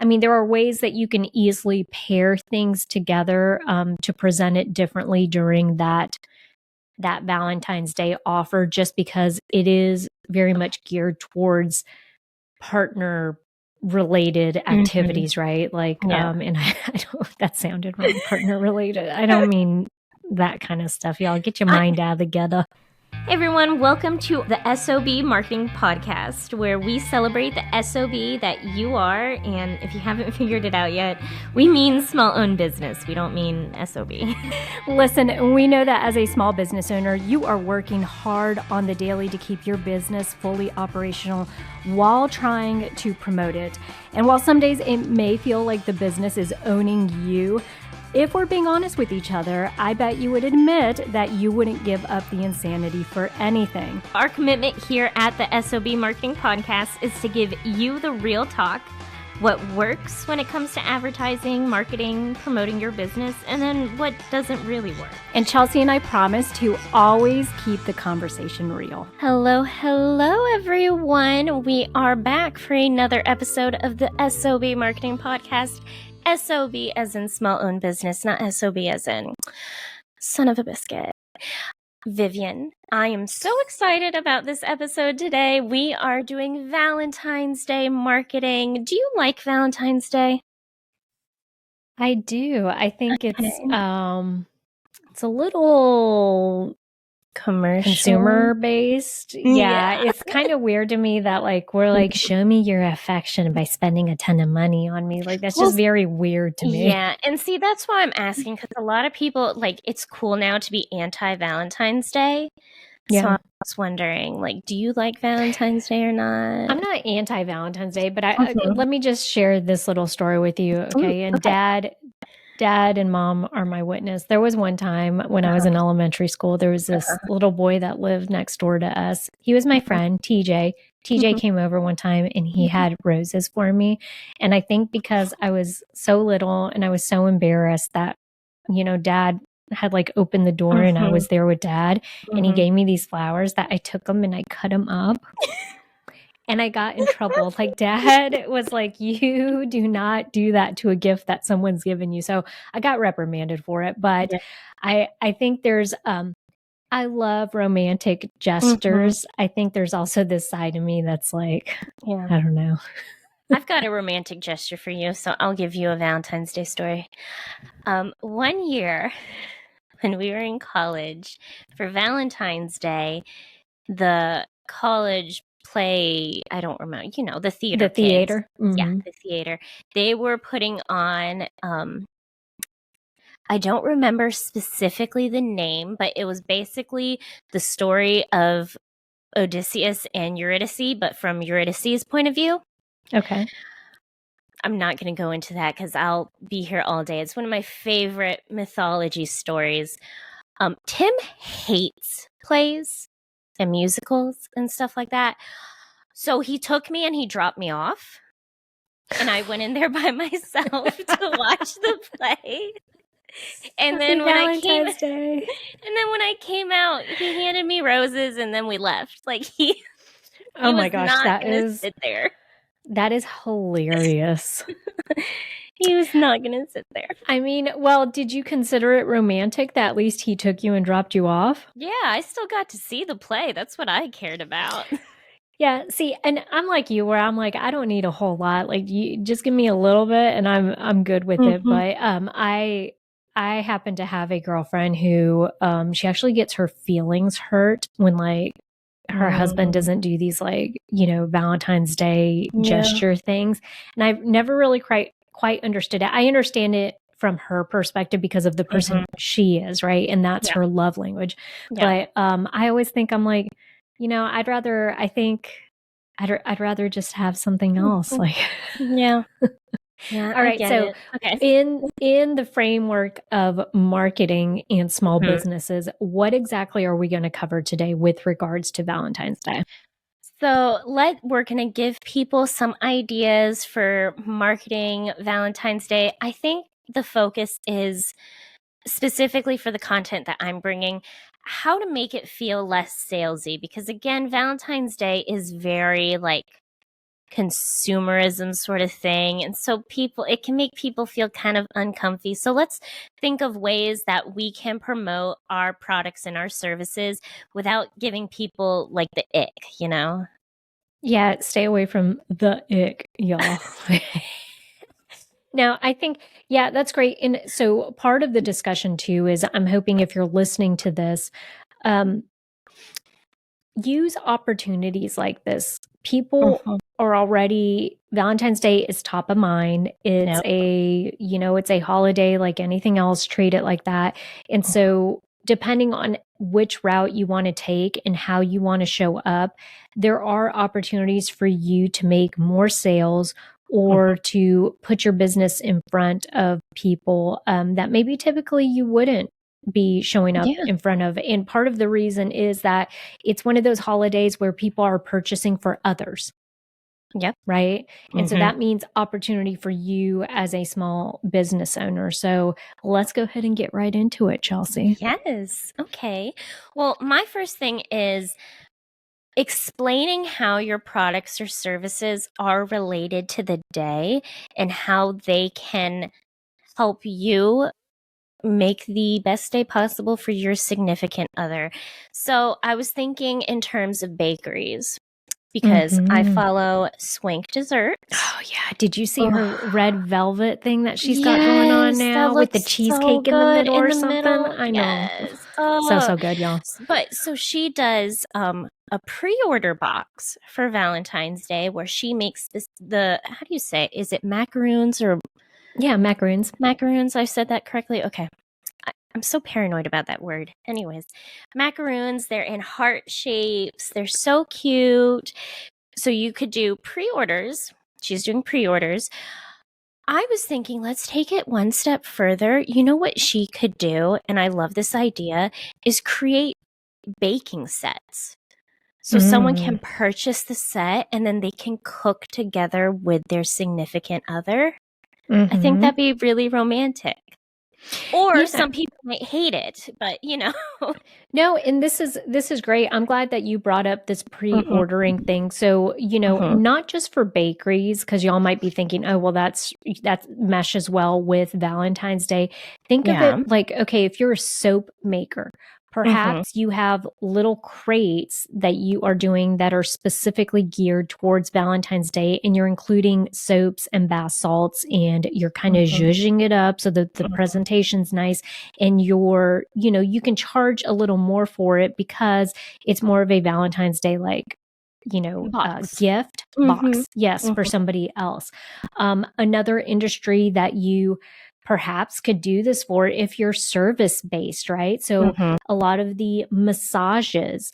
I mean, there are ways that you can easily pair things together to present it differently during that Valentine's Day offer, just because it is very much geared towards partner related activities, right? Like, and I don't, that sounded wrong, partner related. I don't mean that kind of stuff. Y'all get your mind out of the gutter. Hey everyone, welcome to the S.O.B Marketing Podcast, where we celebrate the S.O.B that you are, and if you haven't figured it out yet, we mean small-owned business. We don't mean S.O.B. Listen, we know that as a small business owner, you are working hard on the daily to keep your business fully operational while trying to promote it. And while some days it may feel like the business is owning you, if we're being honest with each other, I bet you would admit that you wouldn't give up the insanity for anything. Our commitment here at the S.O.B Marketing Podcast is to give you the real talk, what works when it comes to advertising, marketing, promoting your business, and then what doesn't really work. And Chelsea and I promise to always keep the conversation real. Hello everyone. We are back for another episode of the S.O.B Marketing Podcast. S.O.B as in small-owned business, not S.O.B as in son of a biscuit. Vivian, I am so excited about this episode today. We are doing Valentine's Day marketing. Do you like Valentine's Day? I do. I think it's a little consumer based. Yeah. It's kind of weird to me that like we're like, show me your affection by spending a ton of money on me. Like that's just very weird to me. Yeah. And see, that's why I'm asking, because a lot of people like it's cool now to be anti-Valentine's Day. Yeah. So I was wondering, like, do you like Valentine's Day or not? I'm not anti-Valentine's Day, but let me just share this little story with you. Okay. And Dad and Mom are my witness. There was one time when I was in elementary school, there was this little boy that lived next door to us. He was my friend, TJ. TJ came over one time and he had roses for me. And I think because I was so little and I was so embarrassed that, you know, Dad had like opened the door and I was there with Dad and he gave me these flowers, that I took them and I cut them up. And I got in trouble. Like Dad was like, you do not do that to a gift that someone's given you. So I got reprimanded for it. But I think there's, I love romantic gestures. I think there's also this side of me that's like, I don't know. I've got a romantic gesture for you. So I'll give you a Valentine's Day story. One year when we were in college for Valentine's Day, the college play, I don't remember, you know, the theater. The theater. Yeah, the theater. They were putting on, I don't remember specifically the name, but it was basically the story of Odysseus and Eurydice, but from Eurydice's point of view. Okay. I'm not going to go into that because I'll be here all day. It's one of my favorite mythology stories. Tim hates plays and musicals and stuff like that. So he took me and he dropped me off. And I went in there by myself to watch the play. And then when I came out, he handed me roses and then we left. Like he oh my gosh, that is sit there. That is hilarious. He was not going to sit there. I mean, well, did you consider it romantic that at least he took you and dropped you off? Yeah, I still got to see the play. That's what I cared about. Yeah, see, and I'm like you, where I'm like, I don't need a whole lot. Like, you just give me a little bit, and I'm good with it. But I happen to have a girlfriend who she actually gets her feelings hurt when like her husband doesn't do these like, you know, Valentine's Day gesture things, and I've never really quite understood it. I understand it from her perspective because of the person she is, right? And that's her love language. But I always think, I'm like, you know, I'd rather just have something else. Like, yeah. All right. So in the framework of marketing and small businesses, what exactly are we going to cover today with regards to Valentine's Day? So we're going to give people some ideas for marketing Valentine's Day. I think the focus is specifically for the content that I'm bringing, how to make it feel less salesy. Because again, Valentine's Day is very like consumerism sort of thing. And so it can make people feel kind of uncomfy. So let's think of ways that we can promote our products and our services without giving people like the ick, you know? Yeah, stay away from the ick, y'all. Now, I think, yeah, that's great. And so part of the discussion too is I'm hoping if you're listening to this, use opportunities like this. People are already, Valentine's Day is top of mind. It's it's a holiday like anything else, treat it like that. And so depending on which route you want to take and how you want to show up, there are opportunities for you to make more sales or to put your business in front of people that maybe typically you wouldn't be showing up in front of. And part of the reason is that it's one of those holidays where people are purchasing for others. Yep. Right. And so that means opportunity for you as a small business owner. So let's go ahead and get right into it, Chelsea. Yes. Okay. Well, my first thing is explaining how your products or services are related to the day and how they can help you make the best day possible for your significant other. So I was thinking in terms of bakeries because I follow Swank Desserts. Oh yeah, did you see her red velvet thing that she's got going on now with the cheesecake in the middle or something? I know. Yes. So good, y'all. But so she does a pre-order box for Valentine's Day where she makes how do you say, is it macaroons or macaroons? Macaroons, I said that correctly. Okay. I'm so paranoid about that word. Anyways, macaroons, they're in heart shapes. They're so cute. So you could do pre-orders. She's doing pre-orders. I was thinking, let's take it one step further. You know what she could do, and I love this idea, is create baking sets. So someone can purchase the set and then they can cook together with their significant other. I think that'd be really romantic. Or some people might hate it, but you know. No, and this is great. I'm glad that you brought up this pre-ordering thing. So, not just for bakeries, because y'all might be thinking, oh, well, that meshes well with Valentine's Day. Think of it like, okay, if you're a soap maker, perhaps you have little crates that you are doing that are specifically geared towards Valentine's Day, and you're including soaps and bath salts, and you're kind of zhuzhing it up so that the presentation's nice, and you can charge a little more for it because it's more of a Valentine's Day gift box. Yes, for somebody else. Another industry that you perhaps could do this for if you're service based, right? So a lot of the massages,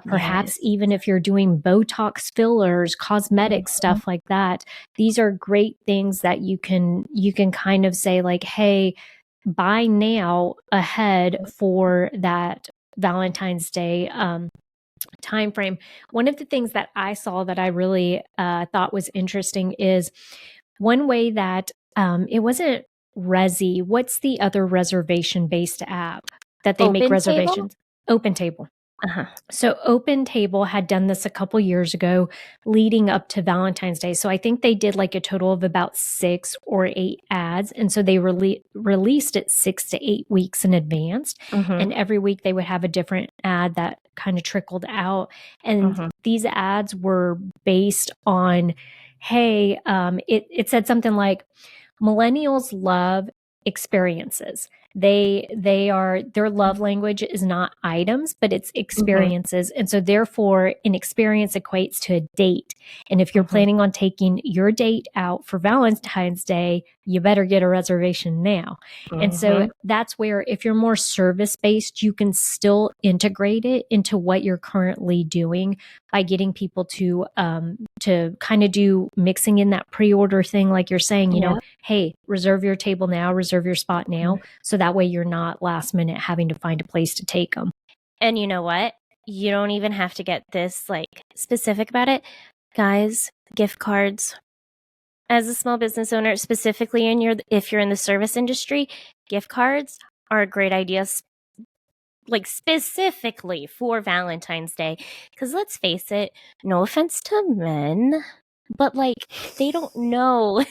perhaps even if you're doing Botox fillers, cosmetic stuff like that, these are great things that you can kind of say like, hey, buy now ahead for that Valentine's Day time frame. One of the things that I saw that I really thought was interesting is one way that it wasn't Resi. What's the other reservation-based app that they make reservations? OpenTable. So OpenTable had done this a couple years ago leading up to Valentine's Day. So I think they did like a total of about 6 or 8 ads. And so they released it 6 to 8 weeks in advance. And every week they would have a different ad that kind of trickled out. And these ads were based on, hey, it said something like, millennials love experiences. Their love language is not items, but it's experiences. And so therefore an experience equates to a date. And if you're planning on taking your date out for Valentine's Day, you better get a reservation now. And so that's where if you're more service based, you can still integrate it into what you're currently doing by getting people to kind of do mixing in that pre-order thing. Like you're saying, hey, reserve your table now, reserve your spot now. So that way you're not last minute having to find a place to take them. And you know what? You don't even have to get this like specific about it. Guys, gift cards. As a small business owner, specifically if you're in the service industry, gift cards are a great idea, like specifically for Valentine's Day. Because let's face it, no offense to men, But like, they don't know.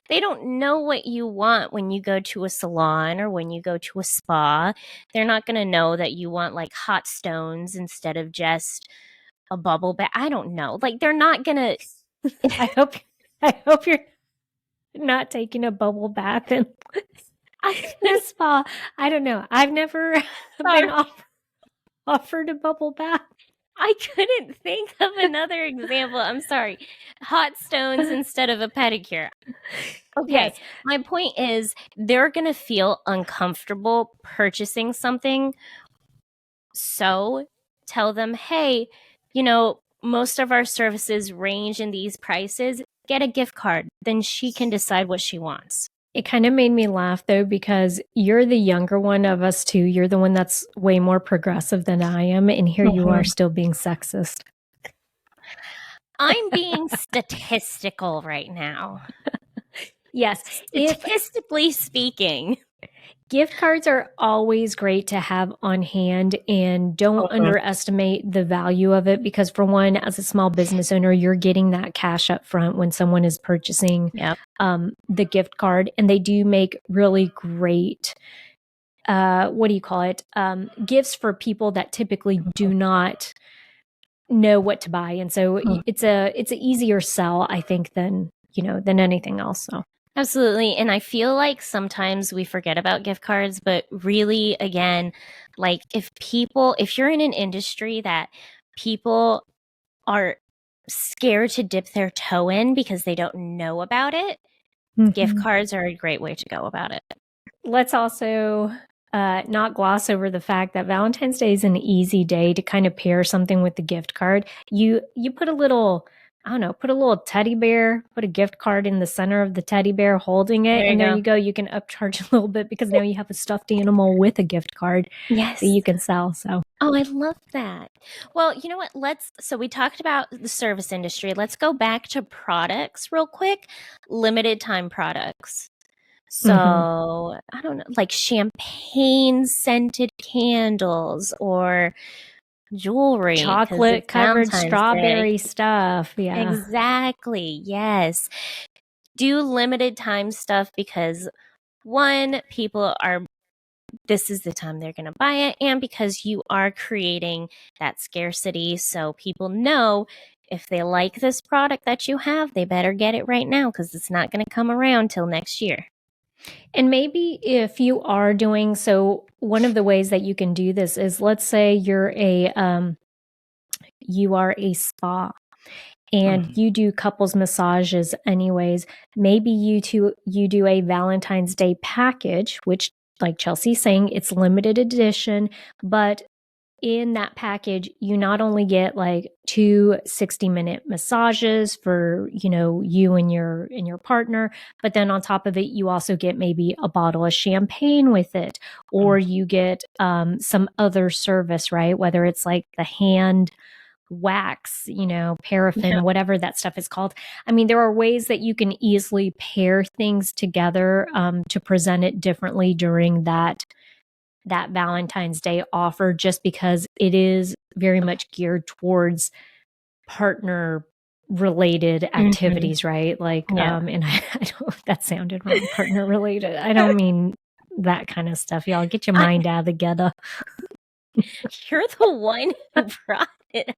They don't know what you want when you go to a salon or when you go to a spa. They're not going to know that you want like hot stones instead of just a bubble bath. I don't know. Like, they're not going to. I hope you're not taking a bubble bath in a spa. I don't know. I've never been offered a bubble bath. I couldn't think of another example. I'm sorry. Hot stones instead of a pedicure. Okay. Yes. My point is they're going to feel uncomfortable purchasing something. So tell them, hey, most of our services range in these prices. Get a gift card. Then she can decide what she wants. It kind of made me laugh, though, because you're the younger one of us, too. You're the one that's way more progressive than I am. And here you are still being sexist. I'm being statistical right now. Yes. Statistically speaking. Gift cards are always great to have on hand, and don't underestimate the value of it, because for one, as a small business owner, you're getting that cash up front when someone is purchasing the gift card, and they do make really great, gifts for people that typically do not know what to buy. And so it's an easier sell, I think, than anything else. So. Absolutely. And I feel like sometimes we forget about gift cards, but really, again, like if you're in an industry that people are scared to dip their toe in because they don't know about it, gift cards are a great way to go about it. Let's also not gloss over the fact that Valentine's Day is an easy day to kind of pair something with the gift card. You put a little teddy bear, put a gift card in the center of the teddy bear holding it. There you go. You can upcharge a little bit because now you have a stuffed animal with a gift card that you can sell. So. Oh, I love that. Well, you know what? So we talked about the service industry. Let's go back to products real quick. Limited time products. So I don't know, like champagne scented candles or jewelry, chocolate covered strawberry stuff. Yeah, exactly. Yes. Do limited time stuff because one, this is the time they're going to buy it, and because you are creating that scarcity. So people know if they like this product that you have, they better get it right now because it's not going to come around till next year. And maybe if you are doing so, one of the ways that you can do this is, let's say you are a spa and you do couples massages anyways. Maybe you do a Valentine's Day package, which, like Chelsea's saying, it's limited edition, but in that package, you not only get like 2 60-minute massages for, you and your partner, but then on top of it, you also get maybe a bottle of champagne with it, or you get some other service, right? Whether it's like the hand wax, paraffin, whatever that stuff is called. I mean, there are ways that you can easily pair things together to present it differently during that Valentine's Day offer, just because it is very much geared towards partner related activities, right? Like, and I don't, that sounded wrong, partner related. I don't mean that kind of stuff. Y'all get your mind out of the gutter. You're the one who brought it.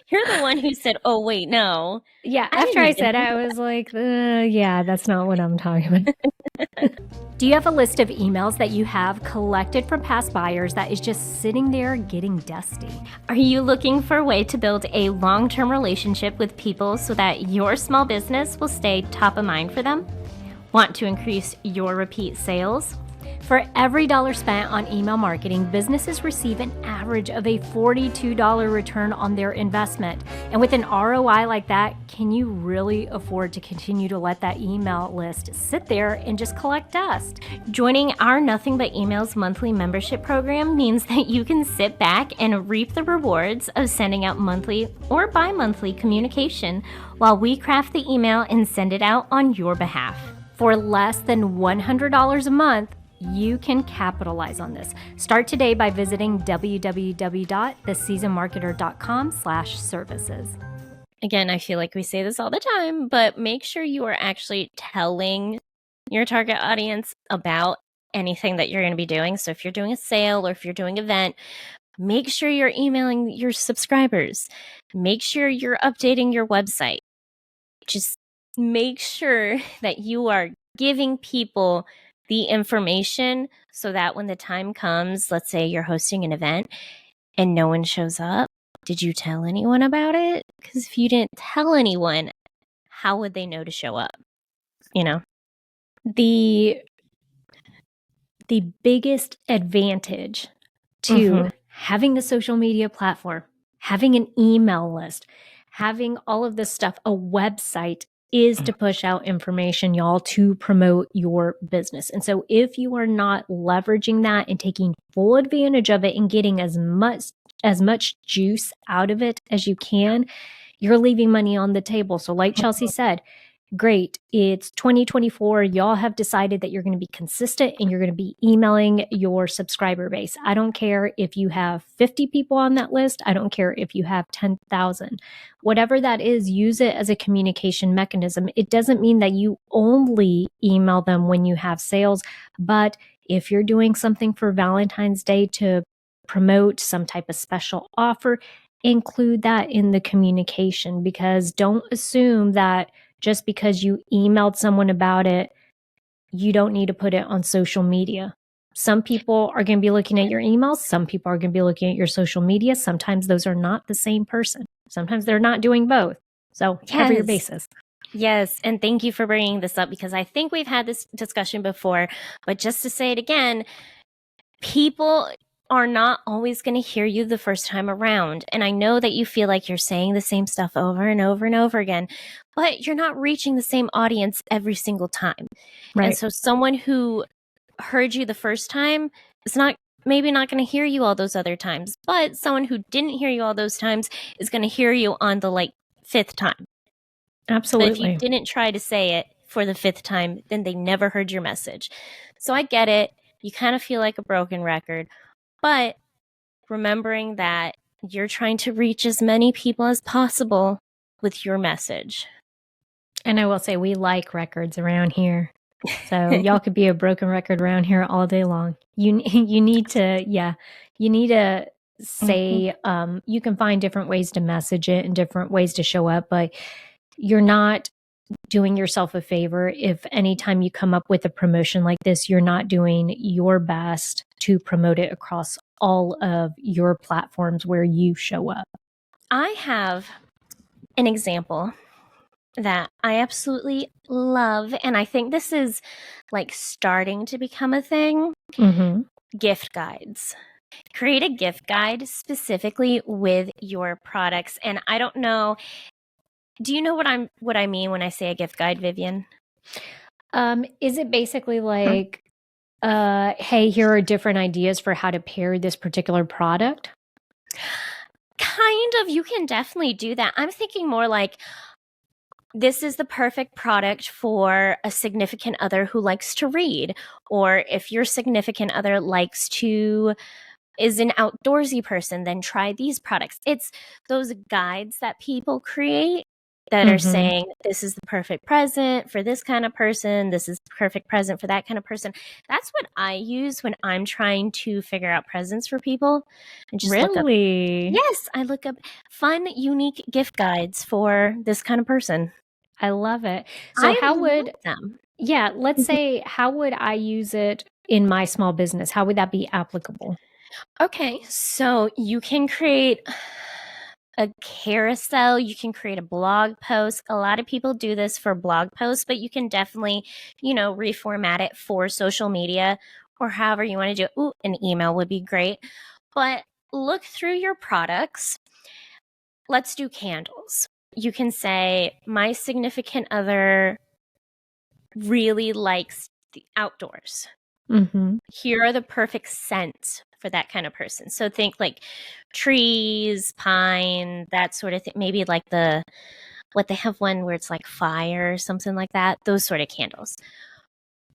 You're the one who said, oh, wait, no. Yeah, after I said it, I was like, yeah, that's not what I'm talking about. Do you have a list of emails that you have collected from past buyers that is just sitting there getting dusty? Are you looking for a way to build a long-term relationship with people so that your small business will stay top of mind for them? Want to increase your repeat sales? For every dollar spent on email marketing, businesses receive an average of a $42 return on their investment. And with an ROI like that, can you really afford to continue to let that email list sit there and just collect dust? Joining our Nothing But Emails monthly membership program means that you can sit back and reap the rewards of sending out monthly or bi-monthly communication while we craft the email and send it out on your behalf. For less than $100 a month, you can capitalize on this. Start today by visiting www.theseasonmarketer.com/services. again, I feel like we say this all the time, but make sure you are actually telling your target audience about anything that you're going to be doing. So if you're doing a sale or if you're doing an event, make sure you're emailing your subscribers. Make sure you're updating your website. Just make sure that you are giving people the information so that when the time comes, let's say you're hosting an event and no one shows up, did you tell anyone about it? Because if you didn't tell anyone, how would they know to show up? You know? The biggest advantage to having a social media platform, having an email list, having all of this stuff, a website, is to push out information, y'all, to promote your business. And so if you are not leveraging that and taking full advantage of it and getting as much juice out of it as you can, you're leaving money on the table. So like Chelsea said, great, it's 2024. Y'all have decided that you're going to be consistent and you're going to be emailing your subscriber base. I don't care if you have 50 people on that list. I don't care if you have 10,000. Whatever that is, use it as a communication mechanism. It doesn't mean that you only email them when you have sales, but if you're doing something for Valentine's Day to promote some type of special offer, include that in the communication, because don't assume that just because you emailed someone about it, you don't need to put it on social media. Some people are going to be looking at your emails. Some people are going to be looking at your social media. Sometimes those are not the same person. Sometimes they're not doing both. So cover your bases. Yes. And thank you for bringing this up, because I think we've had this discussion before, but just to say it again, people are not always going to hear you the first time around. And I know that you feel like you're saying the same stuff over and over and over again, but you're not reaching the same audience every single time. Right. And so someone who heard you the first time is maybe not going to hear you all those other times, but someone who didn't hear you all those times is going to hear you on the fifth time. Absolutely. But if you didn't try to say it for the fifth time, then they never heard your message. So I get it. You kind of feel like a broken record, but remembering that you're trying to reach as many people as possible with your message. And I will say, we like records around here. So y'all could be a broken record around here all day long. You need to say, you can find different ways to message it and different ways to show up, but you're not doing yourself a favor if anytime you come up with a promotion like this, you're not doing your best to promote it across all of your platforms where you show up. I have an example that I absolutely love, and I think this is starting to become a thing. Gift guides. Create a gift guide specifically with your products. And I don't know, do you know what I mean when I say a gift guide, Vivian? Is it basically like, hey, here are different ideas for how to pair this particular product? Kind of. You can definitely do that. I'm thinking more like, this is the perfect product for a significant other who likes to read, or if your significant other is an outdoorsy person, then try these products. It's those guides that people create that are saying, this is the perfect present for this kind of person. This is the perfect present for that kind of person. That's what I use when I'm trying to figure out presents for people. And just really? Yes, I look up fun, unique gift guides for this kind of person. I love it. So let's say, how would I use it in my small business? How would that be applicable? Okay, so you can create a carousel, you can create a blog post. A lot of people do this for blog posts, but you can definitely, reformat it for social media or however you want to do it. Ooh, an email would be great. But look through your products. Let's do candles. You can say, my significant other really likes the outdoors. Here are the perfect scents for that kind of person. So think like trees, pine, that sort of thing. Maybe like what they have one where it's like fire or something like that. Those sort of candles.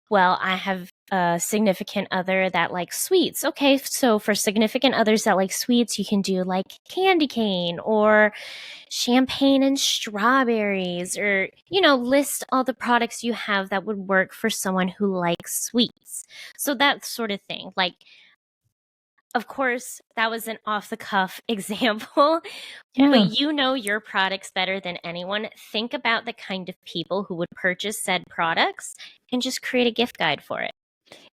well, I have a significant other that likes sweets. Okay, so for significant others that like sweets, you can do like candy cane or champagne and strawberries, or, list all the products you have that would work for someone who likes sweets. So that sort of thing. Like, of course, that was an off the cuff example, but your products better than anyone. Think about the kind of people who would purchase said products and just create a gift guide for it.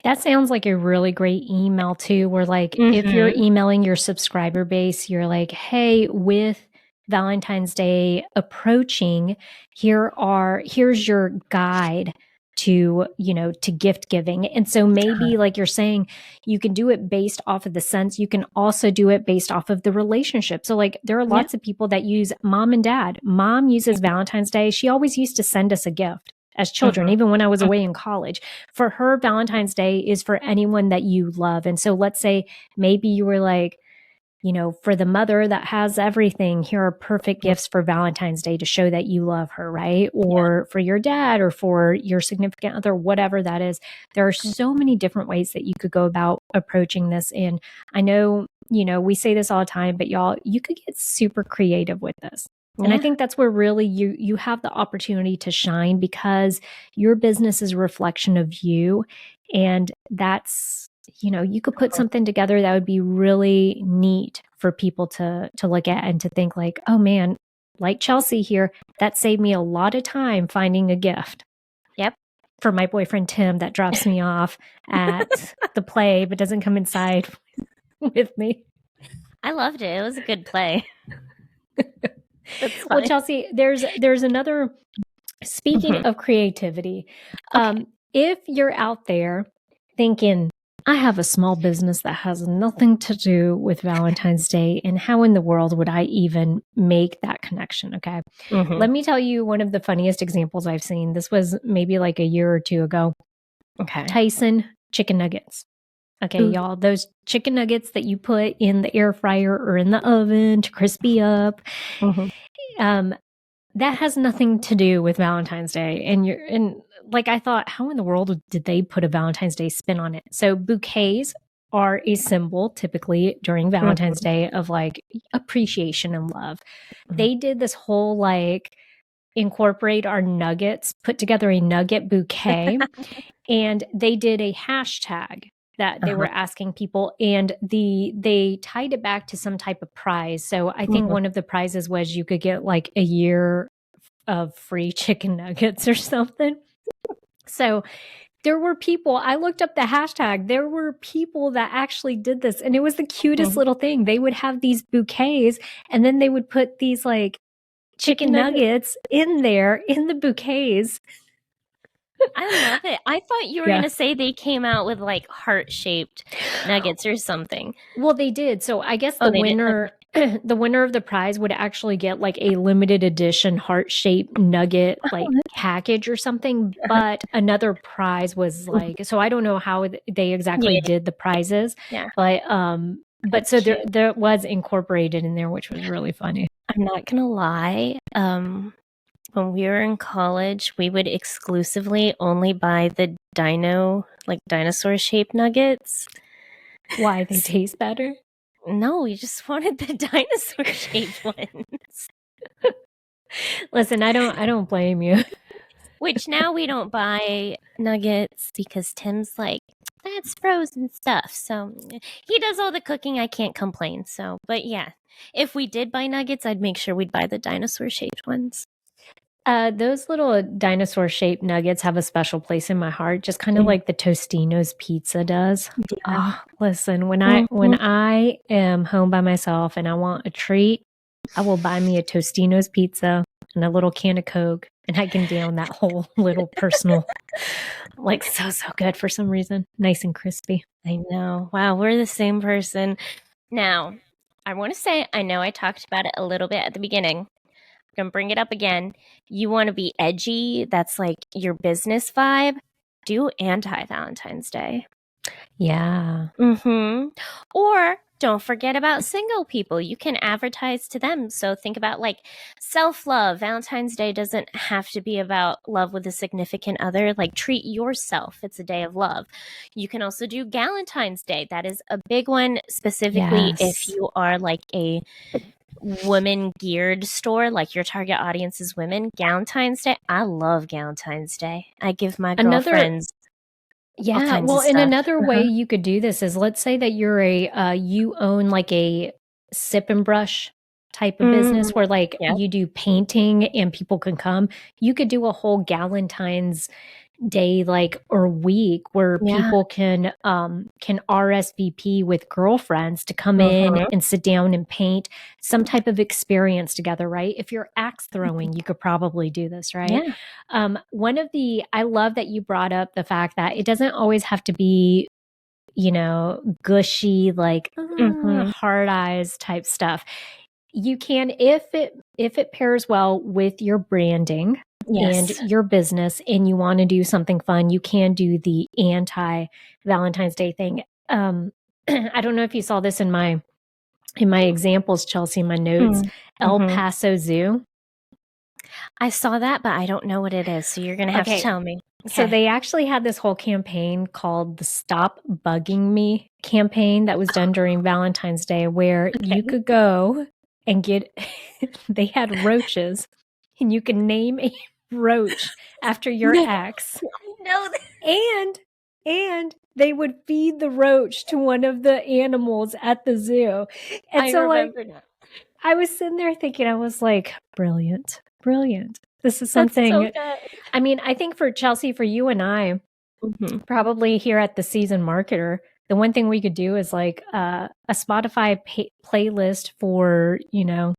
That sounds like a really great email too, where like if you're emailing your subscriber base, you're like, hey, with Valentine's Day approaching, here's your guide to, to gift giving. And so maybe like you're saying, you can do it based off of the sense. You can also do it based off of the relationship. So like there are lots of people that use mom and dad. Mom uses Valentine's Day. She always used to send us a gift as children, even when I was away in college. For her, Valentine's Day is for anyone that you love. And so let's say maybe you were like, for the mother that has everything, here are perfect gifts for Valentine's Day to show that you love her, right? Or for your dad or for your significant other, whatever that is. There are so many different ways that you could go about approaching this. And I know, we say this all the time, but y'all, you could get super creative with this. And I think that's where really you have the opportunity to shine, because your business is a reflection of you. And that's, you could put something together that would be really neat for people to look at and to think like, oh man, like Chelsea here, that saved me a lot of time finding a gift. Yep. For my boyfriend, Tim, that drops me off at the play, but doesn't come inside with me. I loved it. It was a good play. Well, Chelsea, there's another, speaking of creativity, if you're out there thinking, I have a small business that has nothing to do with Valentine's Day, and how in the world would I even make that connection? Okay. Let me tell you one of the funniest examples I've seen. This was maybe like a year or two ago. Okay. Tyson chicken nuggets. Okay, y'all, those chicken nuggets that you put in the air fryer or in the oven to crispy up. That has nothing to do with Valentine's Day. And like, I thought, how in the world did they put a Valentine's Day spin on it? So bouquets are a symbol typically during Valentine's Day of like appreciation and love. They did this whole like incorporate our nuggets, put together a nugget bouquet, and they did a hashtag that they were asking people, and they tied it back to some type of prize. So I think one of the prizes was you could get like a year of free chicken nuggets or something. So there were people, I looked up the hashtag, there were people that actually did this, and it was the cutest little thing. They would have these bouquets, and then they would put these like chicken nuggets in there in the bouquets. I love it. I thought you were going to say they came out with like heart-shaped nuggets or something. Well, they did. So I guess the winner of the prize would actually get like a limited edition heart-shaped nugget like package or something. But another prize was like, so I don't know how they exactly did the prizes. But so there was incorporated in there, which was really funny. I'm not going to lie. When we were in college, we would exclusively only buy the dinosaur-shaped nuggets. Why? They taste better? No, we just wanted the dinosaur-shaped ones. Listen, I don't blame you. Which now we don't buy nuggets because Tim's like, that's frozen stuff. So he does all the cooking. I can't complain. So, but yeah, if we did buy nuggets, I'd make sure we'd buy the dinosaur-shaped ones. Those little dinosaur-shaped nuggets have a special place in my heart, just kind of like the Tostino's pizza does. Oh, listen, when I am home by myself and I want a treat, I will buy me a Tostino's pizza and a little can of Coke, and I can down that whole little personal, like so good for some reason. Nice and crispy. I know. Wow, we're the same person. Now, I want to say, I know I talked about it a little bit at the beginning. I'm going to bring it up again. You want to be edgy, that's like your business vibe, do Anti-Valentine's Day. Yeah. Or Don't forget about single people. You can advertise to them. So think about like self-love. Valentine's Day doesn't have to be about love with a significant other. Like treat yourself. It's a day of love. You can also do Galentine's Day. That is a big one, specifically if you are like a women geared store, like your target audience is women. Galentine's Day. I love Galentine's Day. I give my girlfriends all kinds of stuff. And another way you could do this is, let's say that you're you own like a sip and brush type of business where like you do painting and people can come. You could do a whole Galentine's Day like or week where people can RSVP with girlfriends to come in and sit down and paint some type of experience together, right? If you're axe throwing, you could probably do this, right? I love that you brought up the fact that it doesn't always have to be, you know, gushy, like hard eyes type stuff. You can, if it pairs well with your branding and your business and you want to do something fun, you can do the anti-Valentine's Day thing. I don't know if you saw this in my examples, Chelsea, in my notes. El Paso Zoo. I saw that, but I don't know what it is. So you're going to have to tell me. Okay. So they actually had this whole campaign called the Stop Bugging Me campaign that was done during Valentine's Day, where you could go and get, they had roaches and you can name a roach after your ex. I know that. And they would feed the roach to one of the animals at the zoo. And I remember that. I was sitting there thinking, I was like, brilliant. This is something. That's so good. I mean, I think for Chelsea, for you and I, probably here at the Seasoned Marketer, the one thing we could do is like a Spotify playlist for, you know,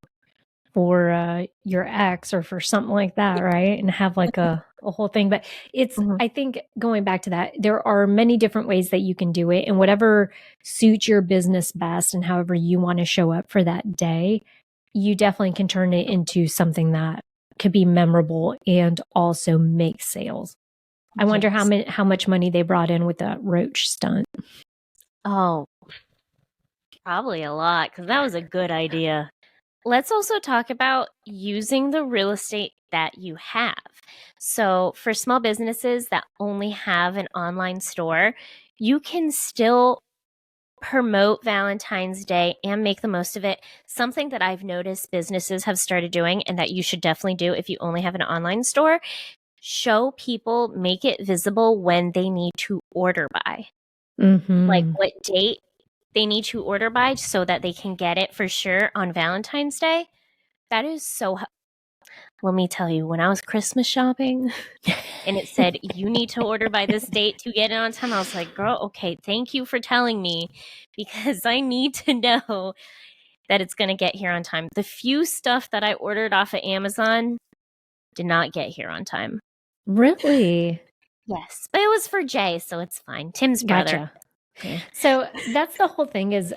for your ex or for something like that, right? And have like a whole thing. But it's, I think going back to that, there are many different ways that you can do it, and whatever suits your business best and however you want to show up for that day, you definitely can turn it into something that could be memorable and also make sales. I wonder how much money they brought in with that roach stunt. Oh, probably a lot, because that was a good idea. Let's also talk about using the real estate that you have. So for small businesses that only have an online store, you can still promote Valentine's Day and make the most of it. Something that I've noticed businesses have started doing, and that you should definitely do if you only have an online store, show people, make it visible when they need to order by. Like what date they need to order by so that they can get it for sure on Valentine's Day. That is so... Let me tell you, when I was Christmas shopping and it said you need to order by this date to get it on time, I was like, girl, okay, thank you for telling me, because I need to know that it's going to get here on time. The few stuff that I ordered off of Amazon did not get here on time. Really? Yes, but it was for Jay, so it's fine. Tim's brother. Gotcha. Okay. So that's the whole thing, is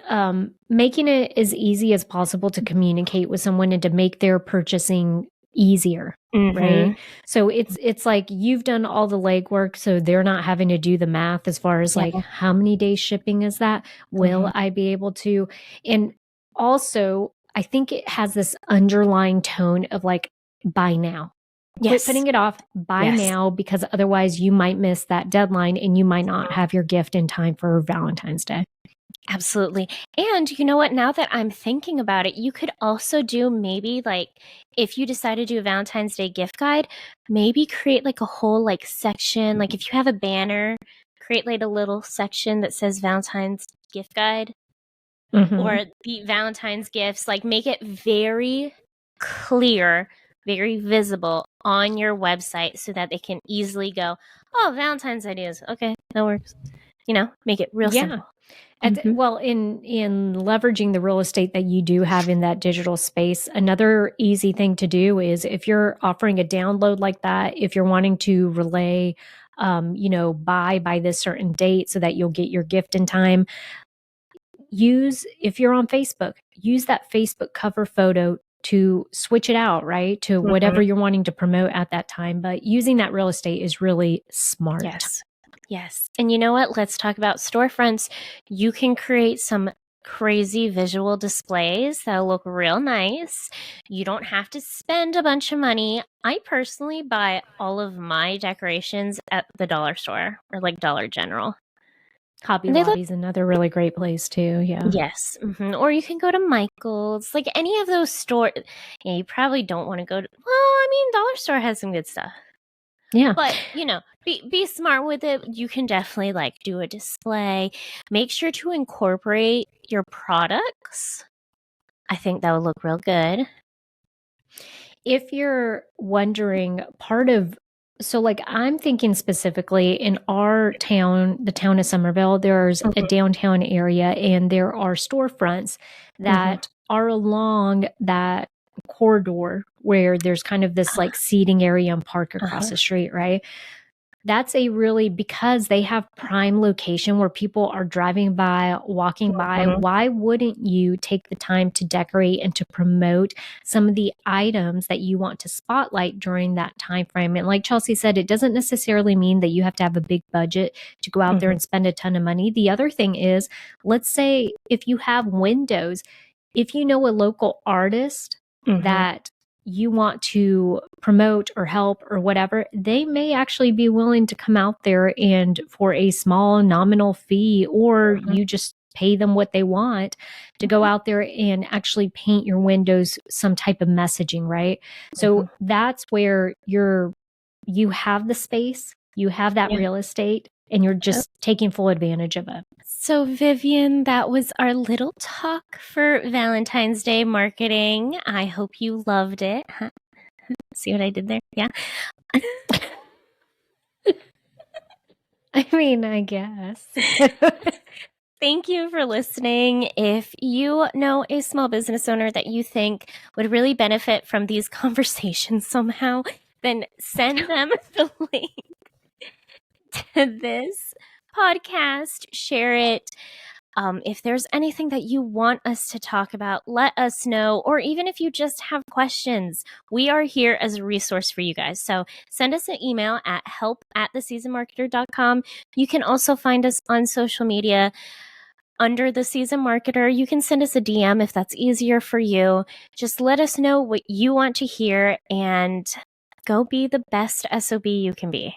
making it as easy as possible to communicate with someone and to make their purchasing easier, right? So it's like you've done all the legwork, so they're not having to do the math as far as like how many days shipping is that? Will I be able to? And also, I think it has this underlying tone of like, buy now. Quit putting it off, buy now, because otherwise you might miss that deadline and you might not have your gift in time for Valentine's Day. Absolutely. And you know what? Now that I'm thinking about it, you could also do maybe like, if you decide to do a Valentine's Day gift guide, maybe create like a whole like section. Like if you have a banner, create like a little section that says Valentine's gift guide or the Valentine's gifts. Like make it very clear, very visible on your website so that they can easily go, oh, Valentine's ideas. Okay, that works. You know, make it real simple. Well, in leveraging the real estate that you do have in that digital space, another easy thing to do is, if you're offering a download like that, if you're wanting to relay, buy by this certain date so that you'll get your gift in time, if you're on Facebook, use that Facebook cover photo to switch it out, right? To whatever you're wanting to promote at that time. But using that real estate is really smart. Yes. And you know what? Let's talk about storefronts. You can create some crazy visual displays that'll look real nice. You don't have to spend a bunch of money. I personally buy all of my decorations at the dollar store or like Dollar General. Hobby Lobby's another really great place too. Yeah. Yes. Or you can go to Michael's, like any of those stores. Yeah, you probably don't want to go to, well, I mean, Dollar Store has some good stuff. Yeah. But, be smart with it. You can definitely like do a display. Make sure to incorporate your products. I think that would look real good. If you're wondering, so like I'm thinking specifically in our town, the town of Somerville, there's a downtown area and there are storefronts that are along that corridor where there's kind of this like seating area and park across the street, right? That's because they have prime location where people are driving by, walking by. Why wouldn't you take the time to decorate and to promote some of the items that you want to spotlight during that time frame? And like Chelsea said, it doesn't necessarily mean that you have to have a big budget to go out there and spend a ton of money. The other thing is, let's say if you have windows, if you know a local artist that you want to promote or help or whatever, they may actually be willing to come out there and for a small nominal fee, or you just pay them what they want to go out there and actually paint your windows some type of messaging, right? So that's where you have the space, you have that real estate, and you're just taking full advantage of it. So, Vivian, that was our little talk for Valentine's Day marketing. I hope you loved it. See what I did there? Yeah. I mean, I guess. Thank you for listening. If you know a small business owner that you think would really benefit from these conversations somehow, then send them the link to this podcast. Share it. If there's anything that you want us to talk about, let us know. Or even if you just have questions, we are here as a resource for you guys. So send us an email at help@theseasonmarketer.com. You can also find us on social media under The Season Marketer. You can send us a DM if that's easier for you. Just let us know what you want to hear and go be the best SOB you can be.